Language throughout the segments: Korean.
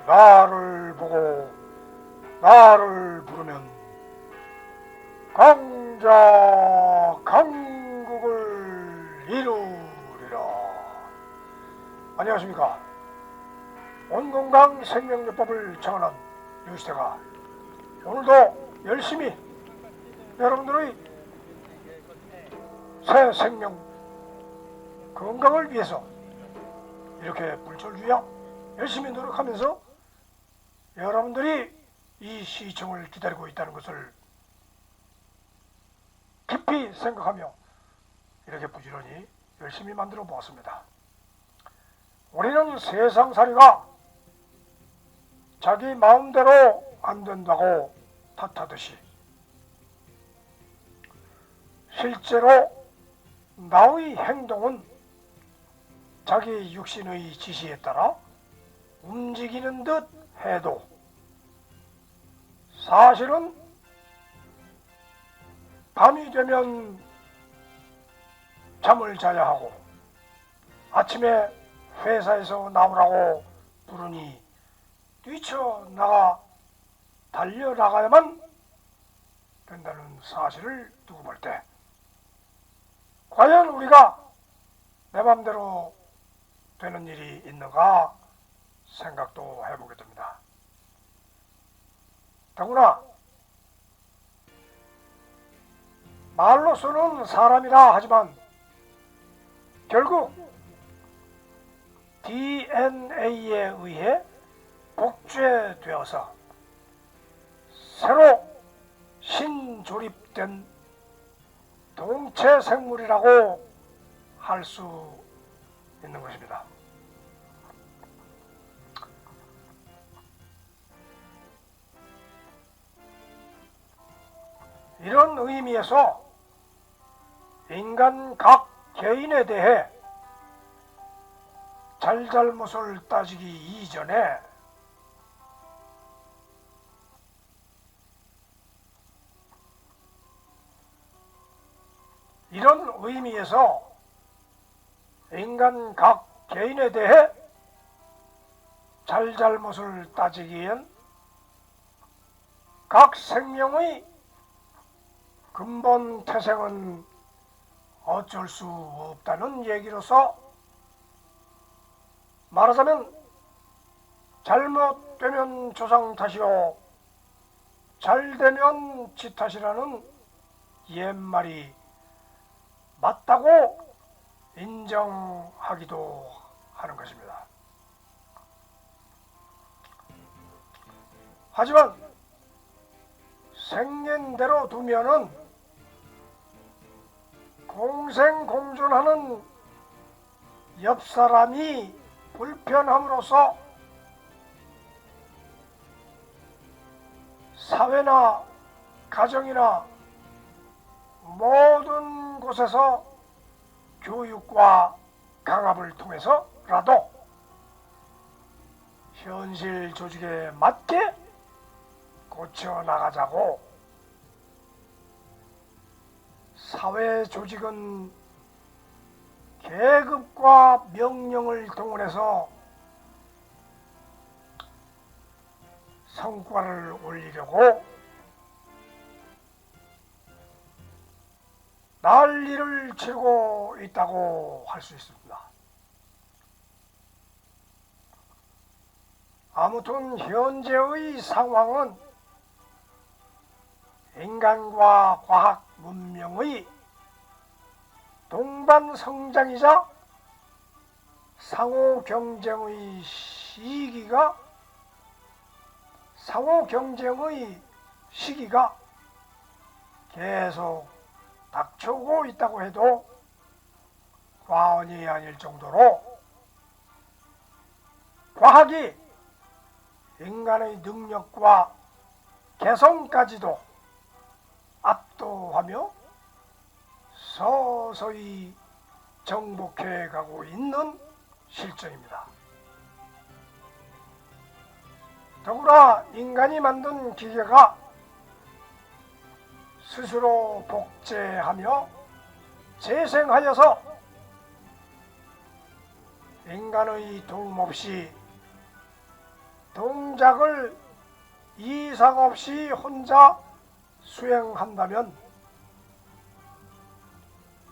나를 보고 나를 부르면 강자 강국을 이루리라. 안녕하십니까. 온건강 생명요법을 창안한 유시태가 오늘도 열심히 여러분들의 새 생명 건강을 위해서 이렇게 불철주야 열심히 노력하면서 여러분들이 이 시청을 기다리고 있다는 것을 깊이 생각하며 이렇게 부지런히 열심히 만들어 보았습니다. 우리는 세상살이가 자기 마음대로 안 된다고 탓하듯이 실제로 나의 행동은 자기 육신의 지시에 따라 움직이는 듯 해도 사실은 밤이 되면 잠을 자야 하고 아침에 회사에서 나오라고 부르니 뛰쳐나가 달려나가야만 된다는 사실을 두고 볼 때 과연 우리가 내 맘대로 되는 일이 있는가 생각도 해보게 됩니다. 더구나 말로서는 사람이라 하지만 결국 DNA에 의해 복제되어서 새로 신조립된 동체 생물이라고 할 수 있는 것입니다. 이런 의미에서 인간 각 개인에 대해 잘잘못을 따지기 이전에 이런 의미에서 인간 각 개인에 대해 잘잘못을 따지기엔 각 생명의 근본 태생은 어쩔 수 없다는 얘기로서 말하자면 잘못되면 조상 탓이요 잘되면 지 탓이라는 옛말이 맞다고 인정하기도 하는 것입니다. 하지만 생긴대로 두면은 공생공존하는 옆사람이 불편함으로써 사회나 가정이나 모든 곳에서 교육과 강압을 통해서라도 현실 조직에 맞게 고쳐나가자고 사회 조직은 계급과 명령을 동원해서 성과를 올리려고 난리를 치르고 있다고 할 수 있습니다. 아무튼 현재의 상황은 인간과 과학 문명의 동반 성장이자 상호 경쟁의 시기가 계속 닥쳐오고 있다고 해도 과언이 아닐 정도로 과학이 인간의 능력과 개성까지도 압도하며 서서히 정복해 가고 있는 실정입니다. 더구나 인간이 만든 기계가 스스로 복제하며 재생하여서 인간의 도움 없이 동작을 이상 없이 혼자 수행한다면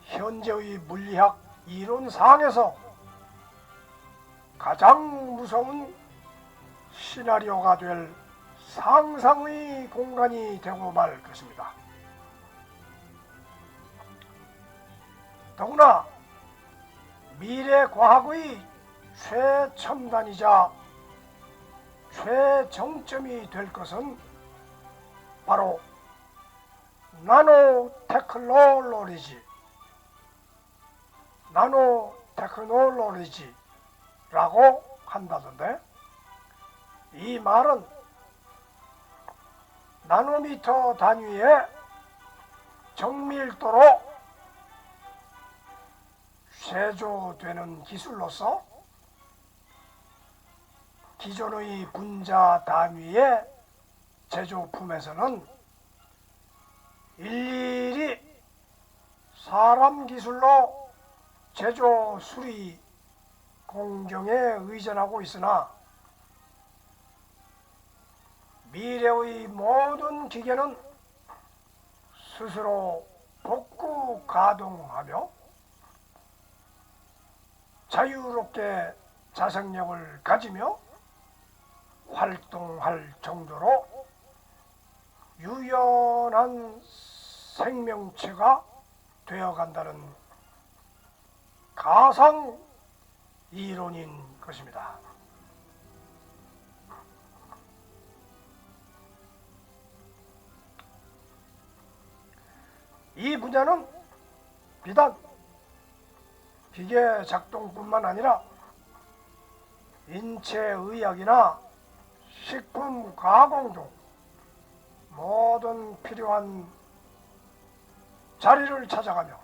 현재의 물리학 이론상에서 가장 무서운 시나리오가 될 상상의 공간이 되고 말 것입니다. 더구나 미래 과학의 최첨단이자 최정점이 될 것은 바로 나노테크놀로지라고 한다던데, 이 말은 나노미터 단위의 정밀도로 제조되는 기술로서 기존의 분자 단위의 제조품에서는 일일이 사람 기술로 제조 수리 공정에 의존하고 있으나 미래의 모든 기계는 스스로 복구 가동하며 자유롭게 자생력을 가지며 활동할 정도로 유연한 생명체가 되어간다는 가상 이론인 것입니다. 이 분야는 비단 기계 작동뿐만 아니라 인체의학이나 식품 가공 등 모든 필요한 자리를 찾아가며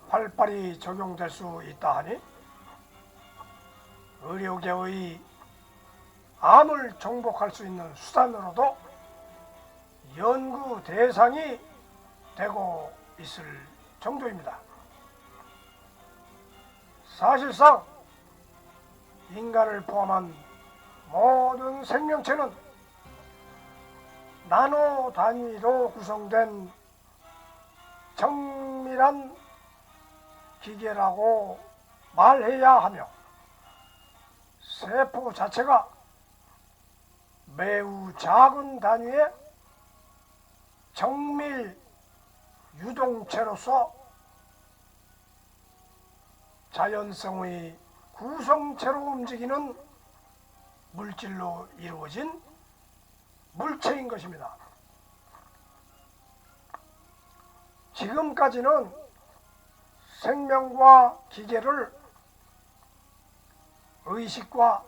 활발히 적용될 수 있다 하니 의료계의 암을 정복할 수 있는 수단으로도 연구 대상이 되고 있을 정도입니다. 사실상 인간을 포함한 모든 생명체는 나노 단위로 구성된 정밀한 기계라고 말해야 하며, 세포 자체가 매우 작은 단위의 정밀 유동체로서 자연성의 구성체로 움직이는 물질로 이루어진 물체인 것입니다. 지금까지는 생명과 기계를 의식과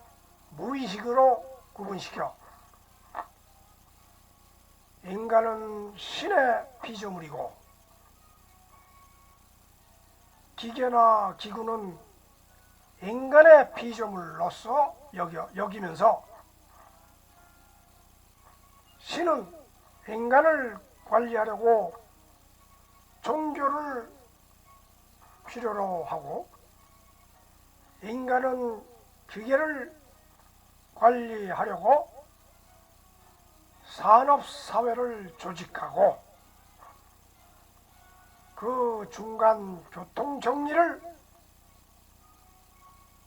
무의식으로 구분시켜 인간은 신의 피조물이고 기계나 기구는 인간의 피조물로서 여기면서 신은 인간을 관리하려고 종교를 필요로 하고 인간은 기계를 관리하려고 산업사회를 조직하고 그 중간 교통정리를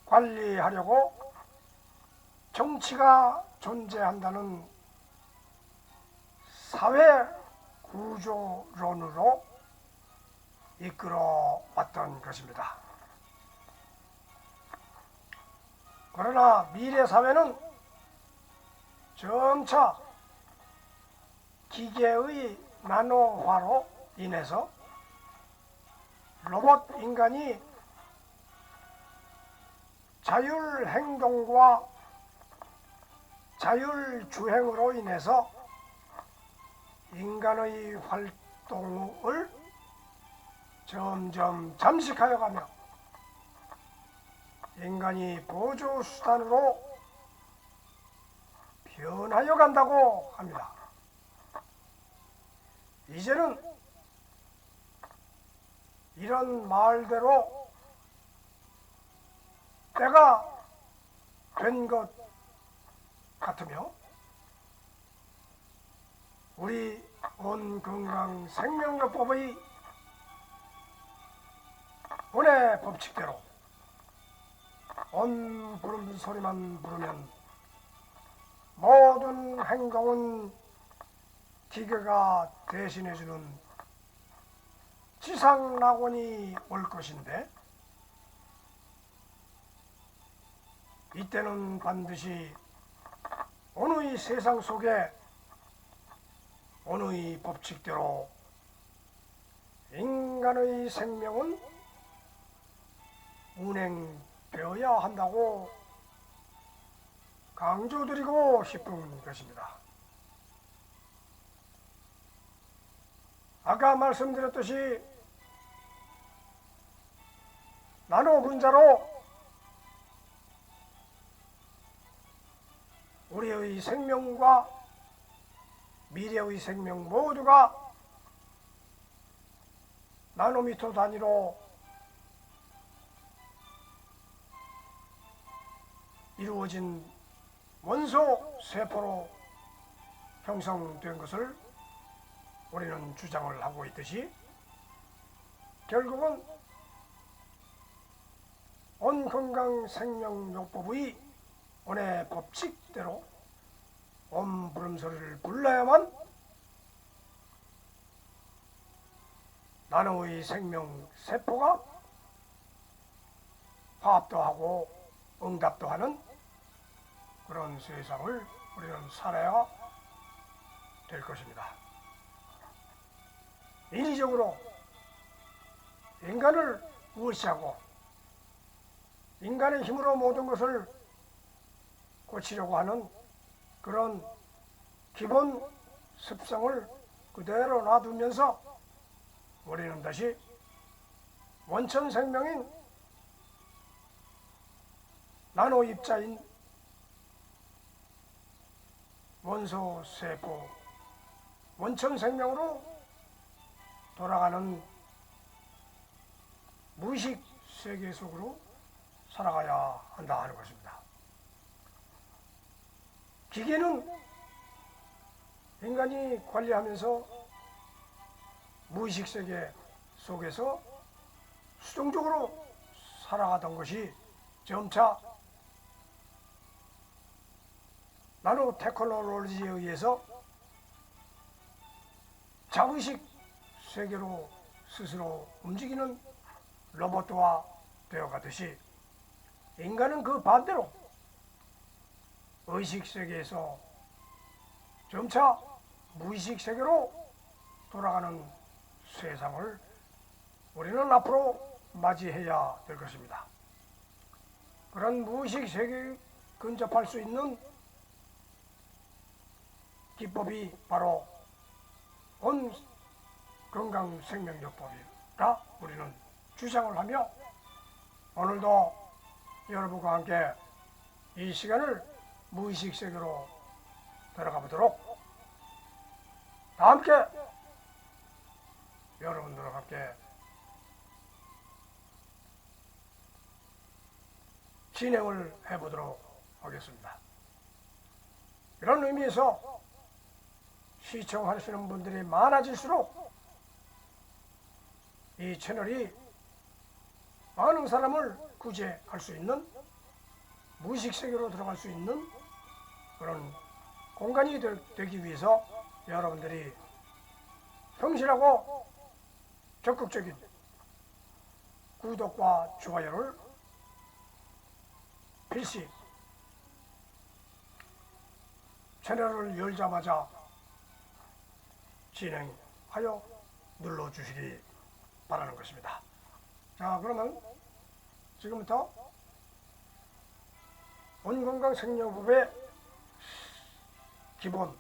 관리하려고 정치가 존재한다는 사회구조론으로 이끌어 왔던 것입니다. 그러나 미래사회는 점차 기계의 나노화로 인해서 로봇 인간이 자율행동과 자율주행으로 인해서 인간의 활동을 점점 잠식하여가며 인간이 보조수단으로 변하여 간다고 합니다. 이제는 이런 말대로 때가 된 것 같으며 우리 온건강생명요법의 원의 법칙대로 온 부르는 소리만 부르면 모든 행동은 기계가 대신해주는 지상낙원이 올 것인데 이때는 반드시 오늘의 세상 속에 오늘의 법칙대로 인간의 생명은 운행되어야 한다고 강조드리고 싶은 것입니다. 아까 말씀드렸듯이 나노 분자로 우리의 생명과 미래의 생명 모두가 나노미터 단위로 이루어진 원소 세포로 형성된 것을 우리는 주장을 하고 있듯이 결국은 온건강생명요법의 원의 법칙대로 옴 부름소리를 불러야만 나노의 생명 세포가 화합도 하고 응답도 하는 그런 세상을 우리는 살아야 될 것입니다. 인위적으로 인간을 무시하고 인간의 힘으로 모든 것을 고치려고 하는 그런 기본 습성을 그대로 놔두면서 우리는 다시 원천 생명인 나노 입자인 원소 세포 원천 생명으로 돌아가는 무의식 세계 속으로 살아가야 한다 하는 것입니다. 기계는 인간이 관리하면서 무의식 세계 속에서 수동적으로 살아가던 것이 점차 나노 테크놀로지에 의해서 자의식 세계로 스스로 움직이는 로봇화 되어가듯이 인간은 그 반대로 의식 세계에서 점차 무의식 세계로 돌아가는 세상을 우리는 앞으로 맞이해야 될 것입니다. 그런 무의식 세계에 근접할 수 있는 기법이 바로 온 건강생명요법이라 우리는 주장을 하며 오늘도 여러분과 함께 이 시간을 무의식 세계로 들어가 보도록 다 함께 여러분들과 함께 진행을 해보도록 하겠습니다. 이런 의미에서 시청하시는 분들이 많아질수록 이 채널이 많은 사람을 구제할 수 있는 무의식 세계로 들어갈 수 있는 그런 공간이 되기 위해서 여러분들이 성실하고 적극적인 구독과 좋아요를 필시 채널을 열자마자 진행하여 눌러주시기 바라는 것입니다. 자, 그러면 지금부터 온건강생명법의 기본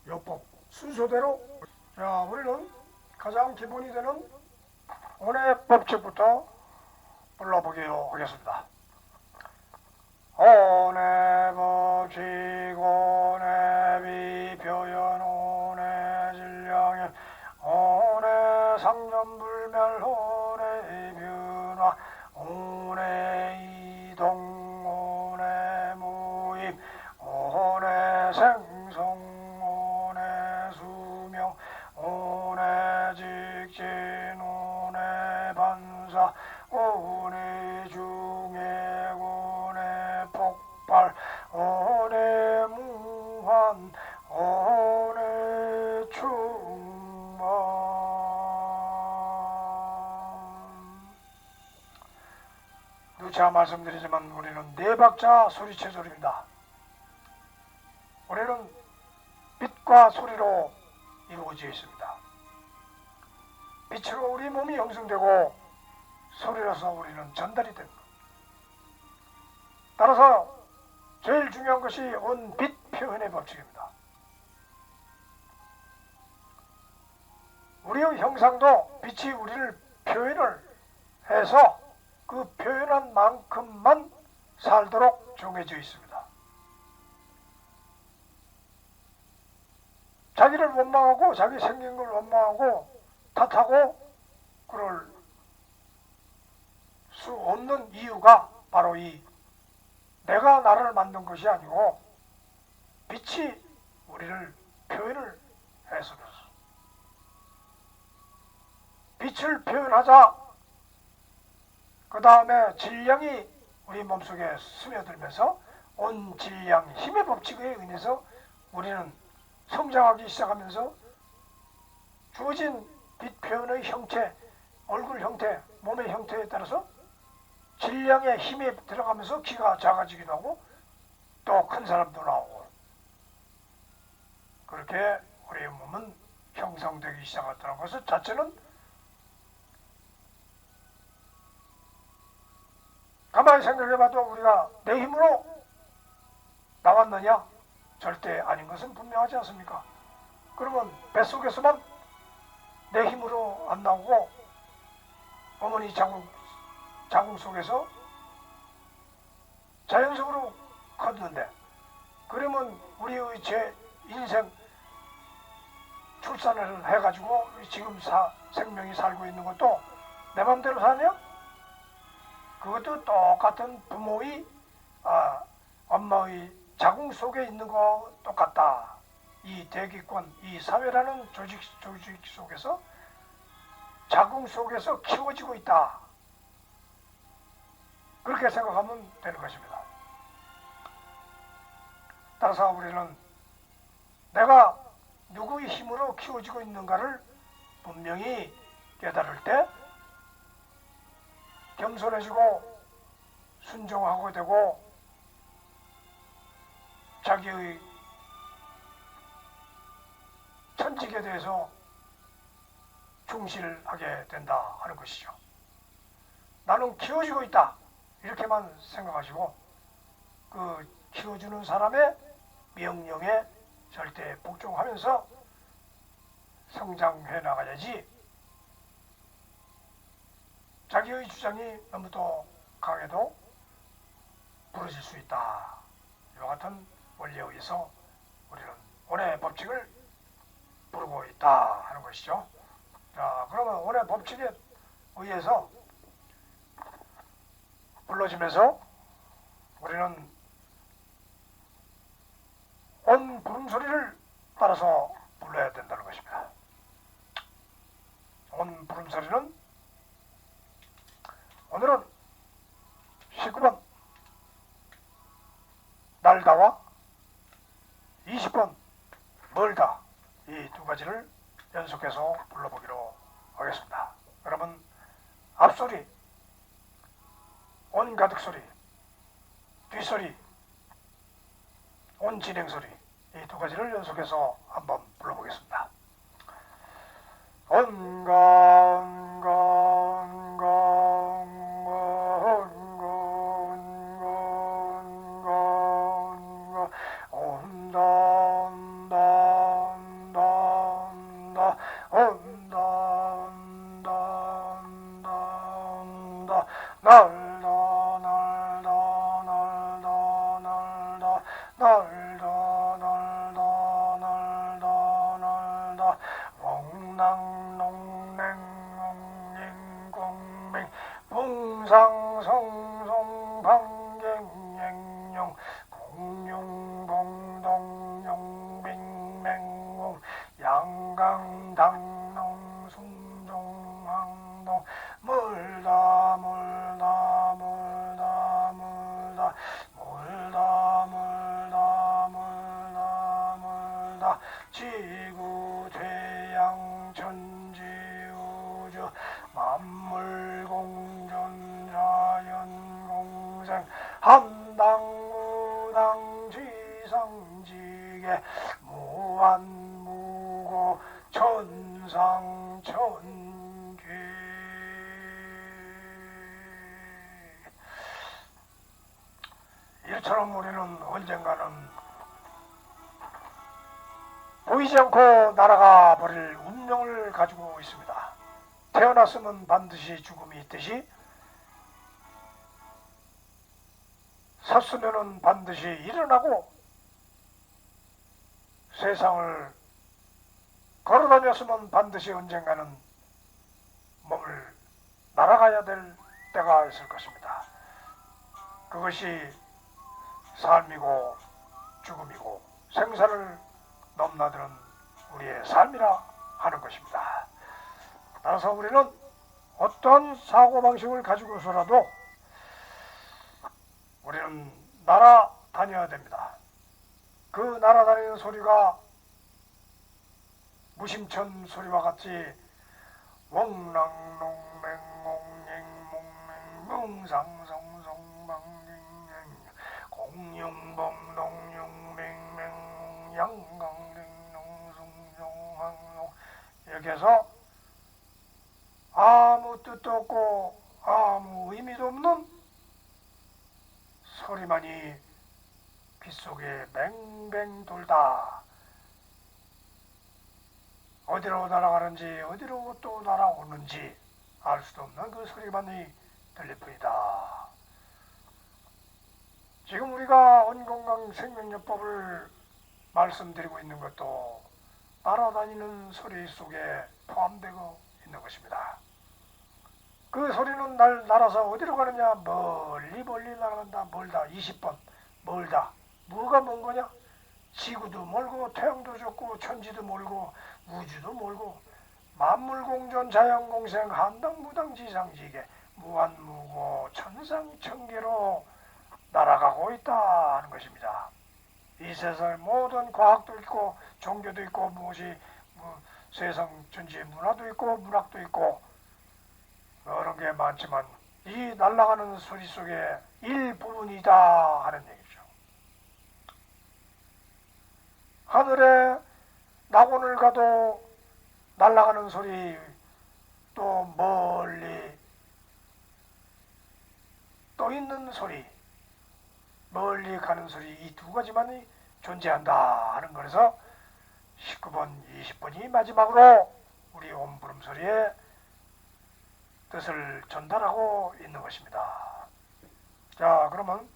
요법 순서대로 자, 우리는 가장 기본이 되는 온의 법칙부터 불러보기로 하겠습니다. 온의 법칙 온의 비표현 온의 질량현 온의 상념불멸 온의 변화 온의 이동 온의 무임 누차 말씀드리지만 우리는 네 박자 소리체절입니다. 우리는 빛과 소리로 이루어져 있습니다. 빛으로 우리 몸이 형성되고 소리로서 우리는 전달이 됩니다. 따라서 제일 중요한 것이 온빛 표현의 법칙입니다. 우리의 형상도 빛이 우리를 표현을 해서 그 표현한 만큼만 살도록 정해져 있습니다. 자기를 원망하고 자기 생긴 걸 원망하고 탓하고 그럴 수 없는 이유가 바로 이 내가 나를 만든 것이 아니고 빛이 우리를 표현을 해서 그렇습니다. 빛을 표현하자 그 다음에 질량이 우리 몸속에 스며들면서 온 질량 힘의 법칙에 의해서 우리는 성장하기 시작하면서 주어진 빛 표현의 형태, 얼굴 형태, 몸의 형태에 따라서 질량의 힘이 들어가면서 키가 작아지기도 하고 또 큰 사람도 나오고 그렇게 우리의 몸은 형성되기 시작하더라는 것을 자체는 가만히 생각해봐도 우리가 내 힘으로 나왔느냐? 절대 아닌 것은 분명하지 않습니까? 그러면 뱃속에서만 내 힘으로 안 나오고 어머니 자궁 속에서 자연적으로 컸는데 그러면 우리의 제 인생 출산을 해가지고 지금 생명이 살고 있는 것도 내 맘대로 사냐? 그것도 똑같은 부모의 엄마의 자궁 속에 있는 거 똑같다. 이 대기권, 이 사회라는 조직 속에서 자궁 속에서 키워지고 있다. 그렇게 생각하면 되는 것입니다. 따라서 우리는 내가 누구의 힘으로 키워지고 있는가를 분명히 깨달을 때 겸손해지고 순종하고 되고 자기의 천직에 대해서 충실하게 된다 하는 것이죠. 나는 키워지고 있다 이렇게만 생각하시고 그 키워주는 사람의 명령에 절대 복종하면서 성장해 나가야지 자기의 주장이 너무 더 강해도 부러질 수 있다. 이와 같은 원리에 의해서 우리는 온의 법칙을 부르고 있다 하는 것이죠. 자, 그러면 온의 법칙에 의해서 불러지면서 우리는 온 부름소리를 따라서 불러야 된다는 것입니다. 온 부름소리는 오늘은 19번 날다와 20번 멀다 이 두 가지를 연속해서 불러보기로 하겠습니다. 그러면 앞소리, 온 가득소리, 뒷소리, 온 진행소리 이 두 가지를 연속해서 한번 불러보겠습니다. 온가 온가 온가 온다 온다 온다 온다 온다 온다 온다 날다 날다 날다 날다 날다 날다 날다 날다 옹랑 농냉 옹잉 공맹 봉상성송 방갱행용 공룡봉동용빙맹옹 양강당농 숭종항동 멀다 멀다 멀다 멀다 멀다 멀다 멀다 멀다 지구 태양 천지 우주 만물공존 자연공 평생 함당무당 지상지계 무한무고 천상천귀. 이처럼 우리는 언젠가는 보이지 않고 날아가 버릴 운명을 가지고 있습니다. 태어났으면 반드시 죽음이 있듯이 섰으면 반드시 일어나고 세상을 걸어다녔으면 반드시 언젠가는 몸을 날아가야 될 때가 있을 것입니다. 그것이 삶이고 죽음이고 생사를 넘나드는 우리의 삶이라 하는 것입니다. 따라서 우리는 어떤 사고방식을 가지고서라도 우리는 날아다녀야 됩니다. 그 날아다니는 소리가 무심천 소리와 같이 웡랑농맹옹잉몽맹뭉상성성망잉 공룡봉농룡맹맹 양강랭농숭종항룡 이렇게 해서 아무 뜻도 없고 아무 의미도 없는 소리만이 귓속에 맹맹 돌다 어디로 날아가는지 어디로 또 날아오는지 알 수도 없는 그 소리만이 들릴 뿐이다. 지금 우리가 온건강생명요법을 말씀드리고 있는 것도 날아다니는 소리 속에 포함되고 있는 것입니다. 그 소리는 날아서 어디로 가느냐? 멀리 날아간다. 멀다. 20번 멀다. 뭐가 먼 거냐? 지구도 멀고 태양도 좁고 천지도 멀고 우주도 멀고 만물공존 자연공생 한당무당 지상지계 무한무고 천상천계로 날아가고 있다 하는 것입니다. 이 세상에 모든 과학도 있고 종교도 있고 무엇이 세상 전체의 문화도 있고 문학도 있고 여러 게 많지만 이 날아가는 소리 속에 일부분이다 하는 얘기죠. 하늘에 낙원을 가도 날아가는 소리 또 멀리 또 있는 소리 멀리 가는 소리 이 두 가지만이 존재한다 하는 거라서 19번, 20번이 마지막으로 우리 옴부름소리의 뜻을 전달하고 있는 것입니다. 자, 그러면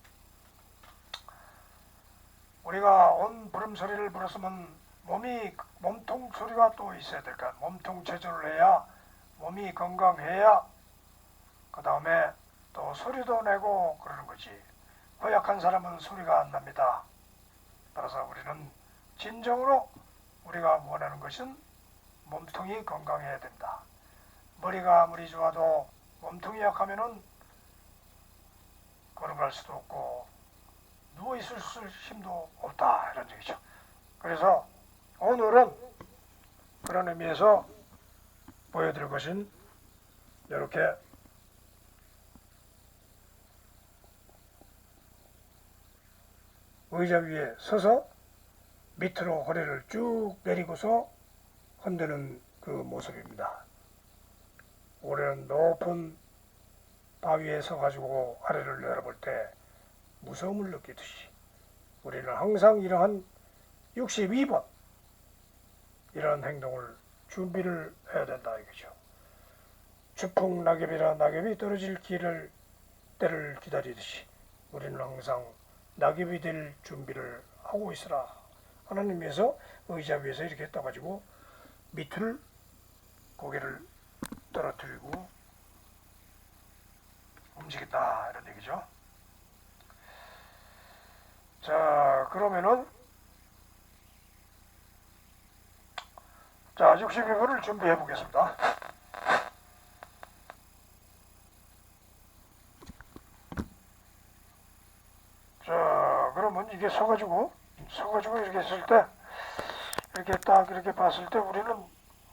우리가 옴부름소리를 불었으면 몸통 소리가 또 있어야 될까? 몸통 체조를 해야 몸이 건강해야 그 다음에 또 소리도 내고 그러는 거지. 허약한 사람은 소리가 안 납니다. 따라서 우리는 진정으로 우리가 원하는 것은 몸통이 건강해야 된다. 머리가 아무리 좋아도 몸통이 약하면은 걸어갈 수도 없고 누워있을 힘도 없다 이런 얘기죠. 그래서 오늘은 그런 의미에서 보여드릴 것은 이렇게 의자 위에 서서 밑으로 허리를 쭉 내리고서 흔드는 그 모습입니다. 우리는 높은 바위에 서가지고 아래를 내려볼 때 무서움을 느끼듯이 우리는 항상 이러한 62번 이런 행동을 준비를 해야 된다 이거죠. 추풍 낙엽이라 낙엽이 떨어질 때를 기다리듯이 우리는 항상 낙엽이 될 준비를 하고 있으라. 하나님께서 의자 위에서 이렇게 떠가지고 밑을 고개를 떨어뜨리고 움직였다 이런 얘기죠. 자, 그러면은 자 62번을 준비해 보겠습니다. 자, 그러면 이게 서가지고 이렇게 했을 때 이렇게 딱 이렇게 봤을 때 우리는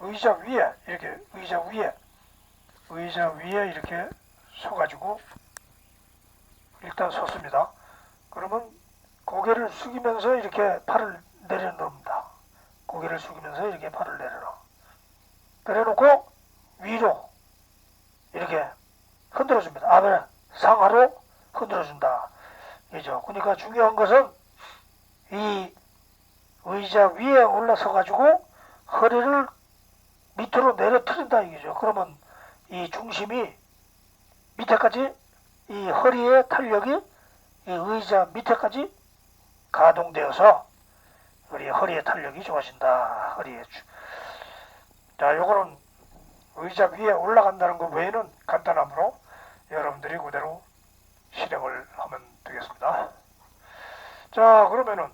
의자 위에 이렇게 서가지고 일단 섰습니다. 그러면 고개를 숙이면서 이렇게 팔을 내려놓습니다. 고개를 숙이면서 이렇게 팔을 내려놓아. 내려놓고 위로 이렇게 흔들어줍니다. 앞에 상하로 흔들어준다. 이죠. 그러니까 중요한 것은 이 의자 위에 올라서 가지고 허리를 밑으로 내려트린다 이거죠. 그러면 이 중심이 밑에까지 이 허리의 탄력이 이 의자 밑에까지 가동되어서 우리 허리의 탄력이 좋아진다. 자, 요거는 의자 위에 올라간다는 것 외에는 간단하므로 여러분들이 그대로 실행을 하면 되겠습니다. 자, 그러면은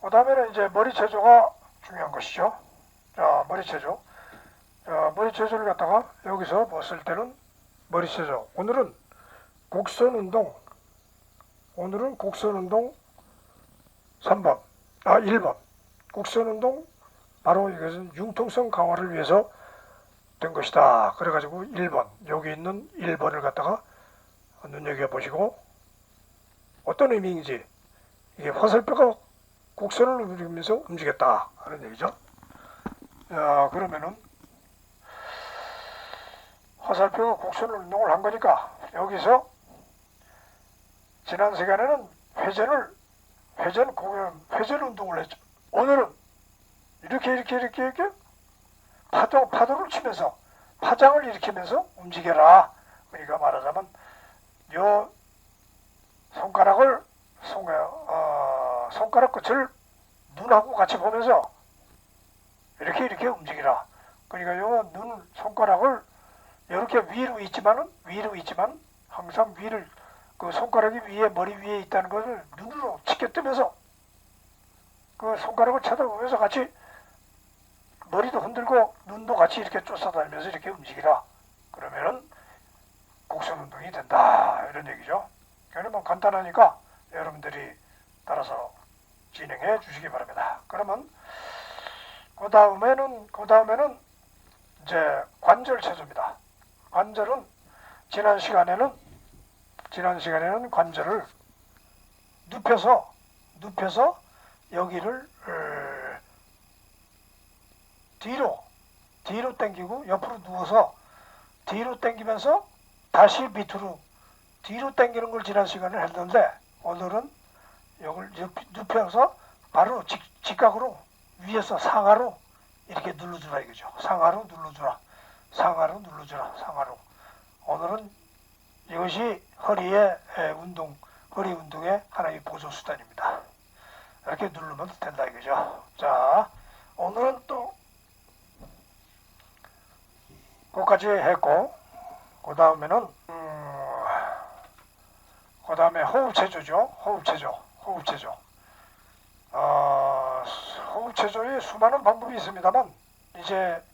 그 다음에는 이제 머리 체조가 중요한 것이죠. 자, 머리 체조. 자, 머리 체조를 갖다가 여기서 뭐 쓸 때는 머리 체조. 오늘은 곡선 운동 1번. 곡선 운동 바로 이것은 융통성 강화를 위해서 된 것이다. 그래가지고 1번, 여기 있는 1번을 갖다가 눈여겨보시고 어떤 의미인지, 이게 화살표가 곡선을 누르면서 움직였다 하는 얘기죠. 자, 그러면은 화살표가 곡선 운동을 한 거니까 여기서 지난 시간에는 회전 운동을 했죠. 오늘은 이렇게 파도를 치면서 파장을 일으키면서 움직여라. 그러니까 말하자면 요 손가락 끝을 눈하고 같이 보면서 이렇게 움직이라. 그러니까 요 손가락을 이렇게 위로 있지만 항상 그 손가락이 머리 위에 있다는 것을 눈으로 치켜뜨면서 그 손가락을 쳐다보면서 같이 머리도 흔들고 눈도 같이 이렇게 쫓아다니면서 이렇게 움직이라. 그러면은 곡선 운동이 된다. 이런 얘기죠. 그러면 간단하니까 여러분들이 따라서 진행해 주시기 바랍니다. 그러면 그 다음에는 이제 관절 체조입니다. 관절은 지난 시간에는 관절을 눕혀서 여기를 뒤로 당기고 옆으로 누워서 뒤로 당기면서 다시 밑으로 뒤로 당기는 걸 지난 시간에 했는데, 오늘은 이걸 눕혀서 바로 직각으로 위에서 상하로 이렇게 눌러주라 이거죠. 상하로 눌러주라. 오늘은 이것이 허리 운동의 하나의 보조 수단입니다. 이렇게 누르면 된다 이거죠. 자, 오늘은 또 그것까지 했고, 그 다음에 호흡 체조죠. 호흡 체조. 호흡 체조에 수많은 방법이 있습니다만, 이제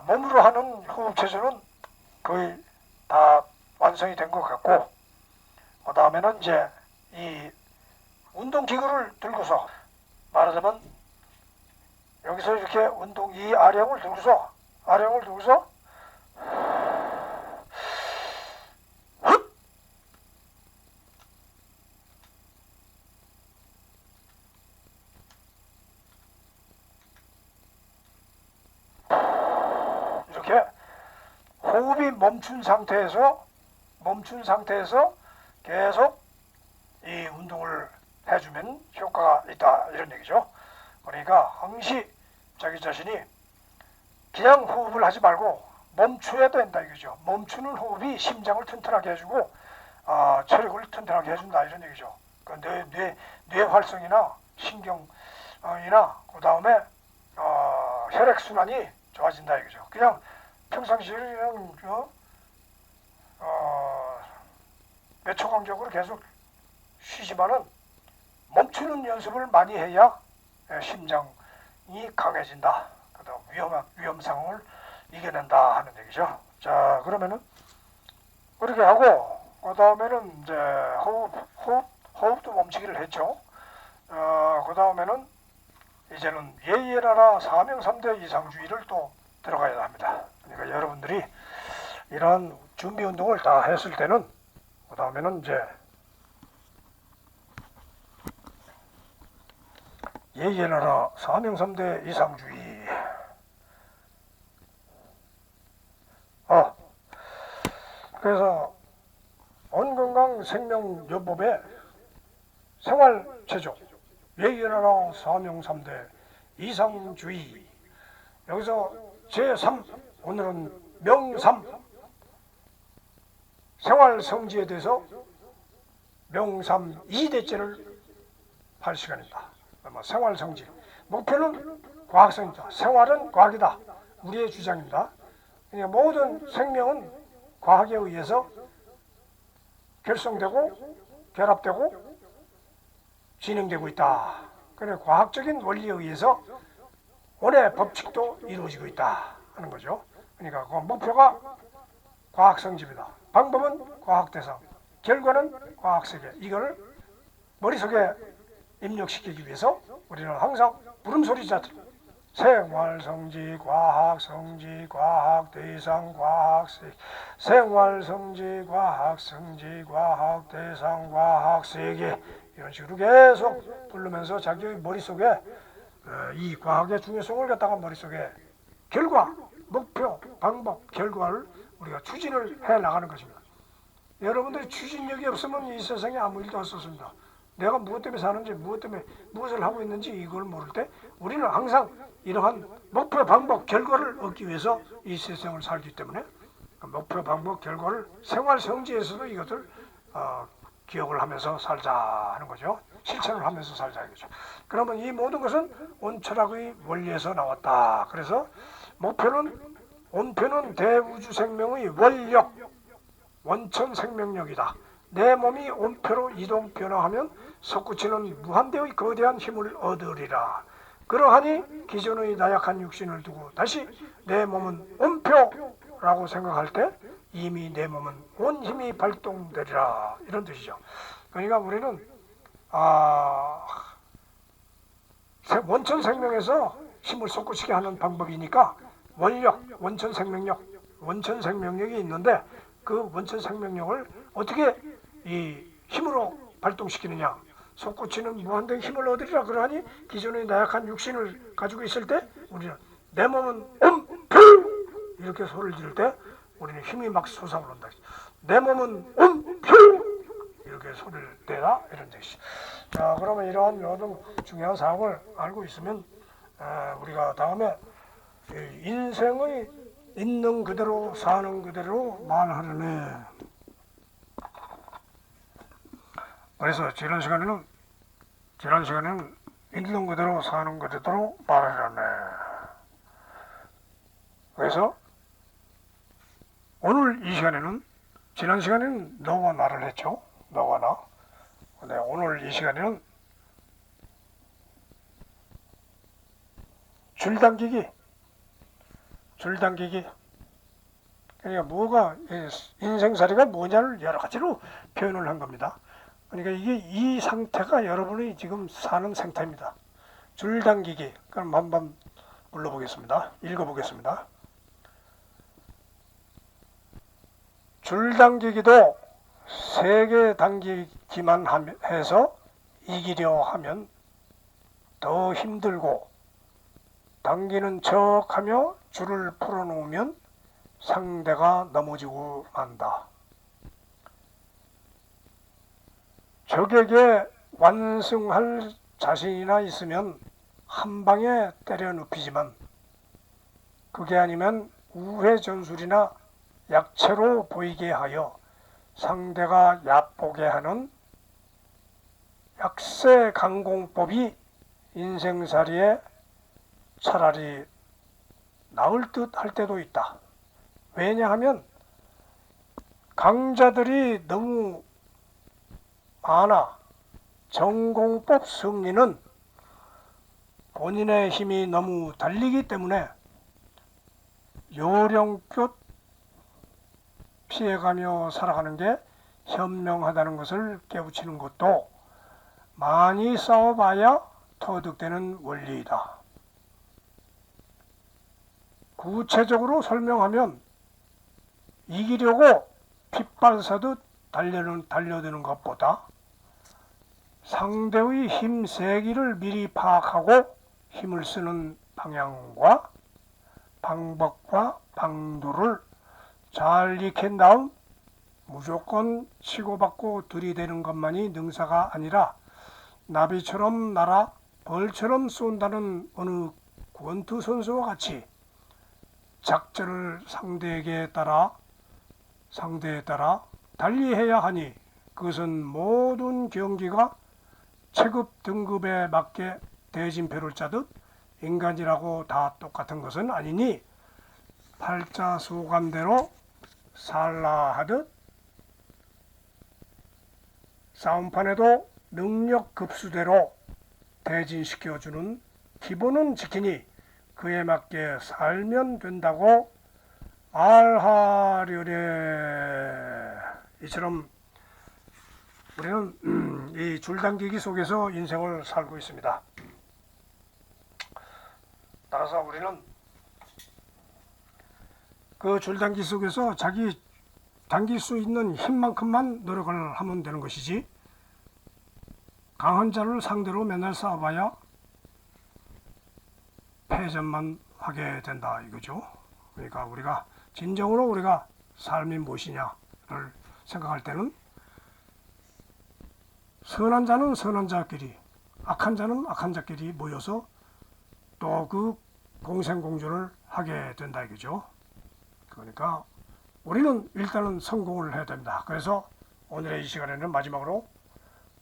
몸으로 하는 호흡 체조는 거의 다 완성이 된 것 같고, 그 다음에는 이제 이 운동기구를 들고서, 말하자면 여기서 이렇게 이 아령을 들고서 이렇게 호흡이 멈춘 상태에서 계속 이 운동을 해주면 효과가 있다 이런 얘기죠. 그러니까 항시 자기 자신이 그냥 호흡을 하지 말고 멈춰야 된다 이거죠. 멈추는 호흡이 심장을 튼튼하게 해주고 체력을 튼튼하게 해준다 이런 얘기죠. 그 뇌 활성이나 신경이나 그 다음에 혈액 순환이 좋아진다 이거죠. 그냥 평상시에 그냥 몇 초 간격으로 계속 쉬지만은 멈추는 연습을 많이 해야 심장이 강해진다. 그다음 위험 상황을 이겨낸다 하는 얘기죠. 자, 그러면은 그렇게 하고 그 다음에는 이제 호흡도 멈추기를 했죠. 그 다음에는 이제는 예의라나 사명삼대 이상주의를 또 들어가야 합니다. 그러니까 여러분들이 이러한 준비 운동을 다 했을 때는 그 다음에는 이제 예예나라 사명삼대 이상주의. 그래서 온건강 생명요법의 생활체조 예예나라 사명삼대 이상주의. 여기서 제3 오늘은 명삼 생활성지에 대해서 명삼 2대째를 할 시간입니다. 생활성지 목표는 과학성이다. 생활은 과학이다. 우리의 주장입니다. 그러니까 모든 생명은 과학에 의해서 결성되고 결합되고 진행되고 있다. 그래 과학적인 원리에 의해서 원의 법칙도 이루어지고 있다 하는 거죠. 그러니까 그 목표가 과학성지입니다. 방법은 과학대상, 결과는 과학세계. 이걸 머릿속에 입력시키기 위해서 우리는 항상 물음소리 자체 생활성지, 과학성지, 과학대상, 과학세계, 생활성지, 과학성지, 과학대상, 과학세계 이런 식으로 계속 부르면서 자기 머릿속에 이 과학의 중요성을 갖다가 머릿속에 결과, 목표, 방법, 결과를 우리가 추진을 해 나가는 것입니다. 여러분들이 추진력이 없으면 이 세상에 아무 일도 없었습니다. 내가 무엇 때문에 사는지, 무엇 때문에 무엇을 하고 있는지 이걸 모를 때 우리는 항상 이러한 목표, 방법, 결과를 얻기 위해서 이 세상을 살기 때문에 목표, 방법, 결과를 생활성지에서도 이것을 기억을 하면서 살자 하는 거죠. 실천을 하면서 살자 이거죠. 그러면 이 모든 것은 온철학의 원리에서 나왔다. 그래서 목표는 온표는 대우주생명의 원력, 원천생명력이다. 내 몸이 온표로 이동 변화하면 솟구치는 무한대의 거대한 힘을 얻으리라. 그러하니 기존의 나약한 육신을 두고 다시 내 몸은 온표라고 생각할 때 이미 내 몸은 온 힘이 발동되리라. 이런 뜻이죠. 그러니까 우리는 원천생명에서 힘을 솟구치게 하는 방법이니까 원력, 원천생명력이 있는데 그 원천생명력을 어떻게 이 힘으로 발동시키느냐. 솟구치는 무한대의 힘을 얻으리라. 그러하니 기존의 나약한 육신을 가지고 있을 때 우리는 내 몸은 온표 이렇게 소리를 지를 때 우리는 힘이 막 솟아오른다. 내 몸은 온표 이렇게 소리를 내라 이런 뜻이죠. 자, 그러면 이러한 모든 중요한 사항을 알고 있으면 우리가 다음에 인생의 있는 그대로 사는 그대로 말하려네. 그래서 지난 시간에는 있는 그대로 사는 그대로 말하려네. 그래서 오늘 이 시간에는 지난 시간에는 너와 나를 했죠. 너와 나. 근데 오늘 이 시간에는 줄당기기. 그러니까 뭐가 인생살이가 뭐냐를 여러 가지로 표현을 한 겁니다. 그러니까 이게 이 상태가 여러분이 지금 사는 상태입니다. 줄당기기. 그럼 한번 불러보겠습니다. 읽어보겠습니다. 줄당기기도 세게 당기기만 해서 이기려 하면 더 힘들고 당기는 척하며 줄을 풀어놓으면 상대가 넘어지고 만다. 적에게 완승할 자신이나 있으면 한 방에 때려 눕히지만 그게 아니면 우회 전술이나 약체로 보이게 하여 상대가 얕보게 하는 약세 강공법이 인생살이에 차라리 나을 듯 할 때도 있다. 왜냐하면 강자들이 너무 많아. 전공법 승리는 본인의 힘이 너무 달리기 때문에 요령껏 피해가며 살아가는 게 현명하다는 것을 깨우치는 것도 많이 싸워봐야 터득되는 원리이다. 구체적으로 설명하면 이기려고 핏발사듯 달려드는 것보다 상대의 힘 세기를 미리 파악하고 힘을 쓰는 방향과 방법과 방도를 잘 익힌 다음 무조건 치고받고 들이대는 것만이 능사가 아니라 나비처럼 날아 벌처럼 쏜다는 어느 권투 선수와 같이 작전을 상대에 따라 달리해야 하니 그것은 모든 경기가 체급 등급에 맞게 대진표를 짜듯 인간이라고 다 똑같은 것은 아니니 팔자소관대로 살라 하듯 싸움판에도 능력급수대로 대진시켜주는 기본은 지키니 그에 맞게 살면 된다고 알하려래. 이처럼 우리는 이 줄당기기 속에서 인생을 살고 있습니다. 따라서 우리는 그 줄당기 속에서 자기 당길 수 있는 힘만큼만 노력을 하면 되는 것이지, 강한 자를 상대로 맨날 싸워봐야 패전만 하게 된다 이거죠. 그러니까 우리가 진정으로 우리가 삶이 무엇이냐를 생각할 때는 선한 자는 선한 자끼리, 악한 자는 악한 자끼리 모여서 또 그 공생공존을 하게 된다 이거죠. 그러니까 우리는 일단은 성공을 해야 됩니다. 그래서 오늘의 이 시간에는 마지막으로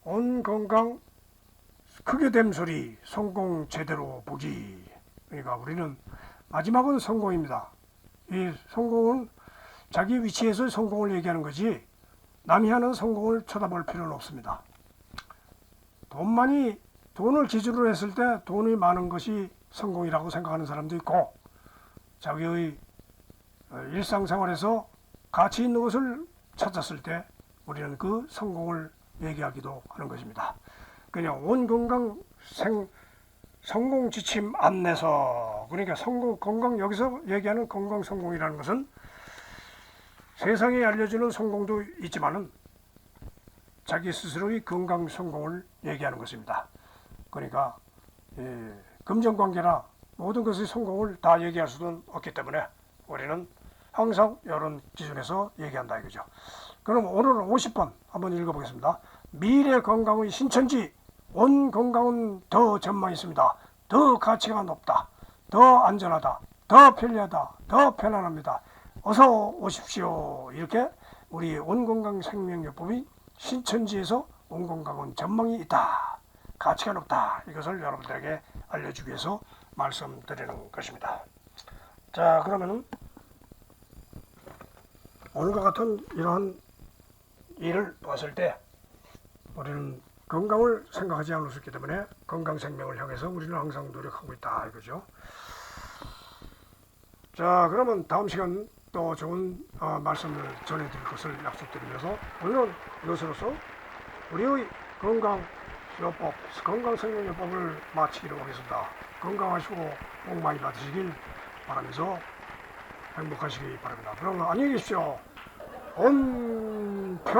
온 건강 크게 됨 소리 성공 제대로 보기. 그러니까 우리는 마지막은 성공입니다. 이 성공은 자기 위치에서 성공을 얘기하는 거지 남이 하는 성공을 쳐다볼 필요는 없습니다. 돈을 기준으로 했을 때 돈이 많은 것이 성공이라고 생각하는 사람도 있고, 자기의 일상생활에서 가치 있는 것을 찾았을 때 우리는 그 성공을 얘기하기도 하는 것입니다. 그냥 온 건강 성공 지침 안내서. 그러니까 건강, 여기서 얘기하는 건강 성공이라는 것은 세상에 알려주는 성공도 있지만은 자기 스스로의 건강 성공을 얘기하는 것입니다. 그러니까 금전관계나 모든 것의 성공을 다 얘기할 수는 없기 때문에 우리는 항상 이런 기준에서 얘기한다 이거죠. 그럼 오늘은 50번 한번 읽어보겠습니다. 미래 건강의 신천지. 온 건강은 더 전망이 있습니다. 더 가치가 높다. 더 안전하다. 더 편리하다. 더 편안합니다. 어서 오십시오. 이렇게 우리 온건강생명요법이 신천지에서 온건강은 전망이 있다. 가치가 높다. 이것을 여러분들에게 알려주기 위해서 말씀드리는 것입니다. 자, 그러면은 오늘과 같은 이러한 일을 봤을 때 우리는 건강을 생각하지 않을 수 있기 때문에 건강 생명을 향해서 우리는 항상 노력하고 있다 이거죠. 자, 그러면 다음 시간 또 좋은 말씀을 전해드릴 것을 약속드리면서 오늘은 이것으로서 우리의 건강요법, 건강생명요법을 마치기로 하겠습니다. 건강하시고 복 많이 받으시길 바라면서 행복하시기 바랍니다. 그럼 안녕히 계십시오. 온표